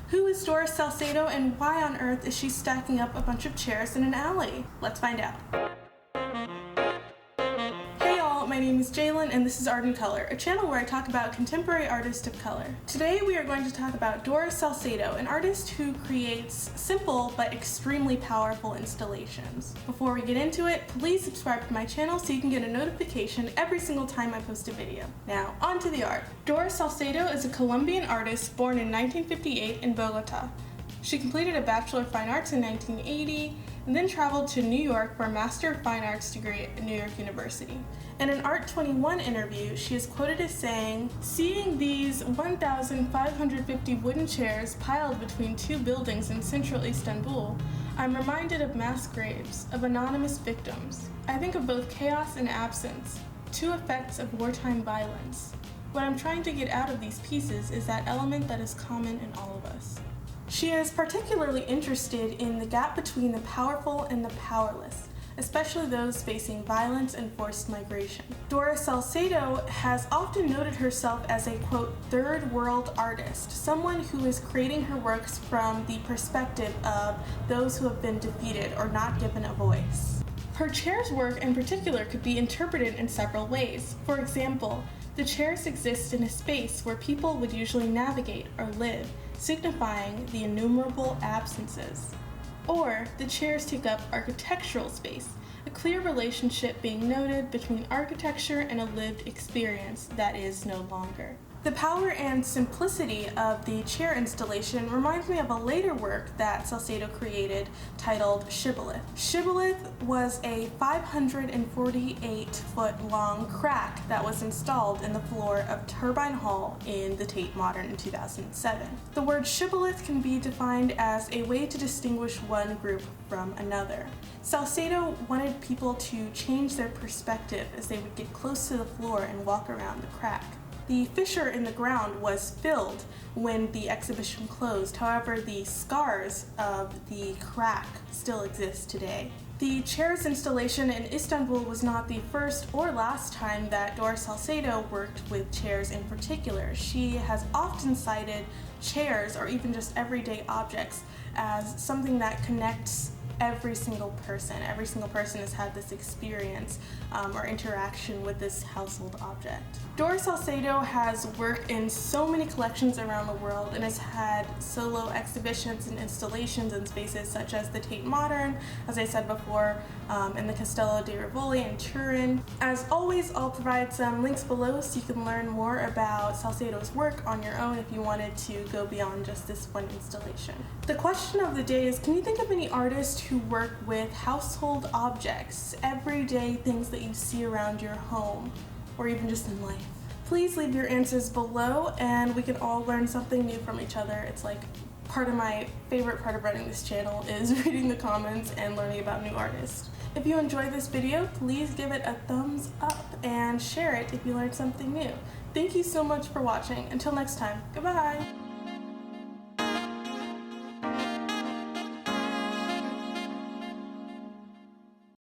Who is Doris Salcedo and why on earth is she stacking up a bunch of chairs in an alley? Let's find out. Hey all, my name is Jalen and this is Art in Color, a channel where I talk about contemporary artists of color. Today we are going to talk about Doris Salcedo, an artist who creates simple but extremely powerful installations. Before we get into it, please subscribe to my channel so you can get a notification every single time I post a video. Now, on to the art. Doris Salcedo is a Colombian artist born in 1958 in Bogota. She completed a Bachelor of Fine Arts in 1980 and then traveled to New York for a Master of Fine Arts degree at New York University. In an Art 21 interview, she is quoted as saying, "Seeing these 1,550 wooden chairs piled between two buildings in central Istanbul, I'm reminded of mass graves, of anonymous victims. I think of both chaos and absence, two effects of wartime violence. What I'm trying to get out of these pieces is that element that is common in all of us." She is particularly interested in the gap between the powerful and the powerless, especially those facing violence and forced migration. Doris Salcedo has often noted herself as a, quote, third world artist, someone who is creating her works from the perspective of those who have been defeated or not given a voice. Her chairs work in particular could be interpreted in several ways. For example, the chairs exist in a space where people would usually navigate or live, signifying the innumerable absences. Or the chairs take up architectural space, a clear relationship being noted between architecture and a lived experience that is no longer. The power and simplicity of the chair installation reminds me of a later work that Salcedo created titled Shibboleth. Shibboleth was a 548-foot long crack that was installed in the floor of Turbine Hall in the Tate Modern in 2007. The word shibboleth can be defined as a way to distinguish one group from another. Salcedo wanted people to change their perspective as they would get close to the floor and walk around the crack. The fissure in the ground was filled when the exhibition closed. However, the scars of the crack still exist today. The chairs installation in Istanbul was not the first or last time that Doris Salcedo worked with chairs in particular. She has often cited chairs, or even just everyday objects, as something that connects every single person. Every single person has had this experience or interaction with this household object. Doris Salcedo has worked in so many collections around the world and has had solo exhibitions and installations in spaces such as the Tate Modern, as I said before, and the Castello di Rivoli in Turin. As always, I'll provide some links below so you can learn more about Salcedo's work on your own if you wanted to go beyond just this one installation. The question of the day is, can you think of any artists who work with household objects, everyday things that you see around your home, or even just in life? Please leave your answers below and we can all learn something new from each other. It's like part of my favorite part of running this channel is reading the comments and learning about new artists. If you enjoyed this video, please give it a thumbs up and share it if you learned something new. Thank you so much for watching. Until next time, goodbye!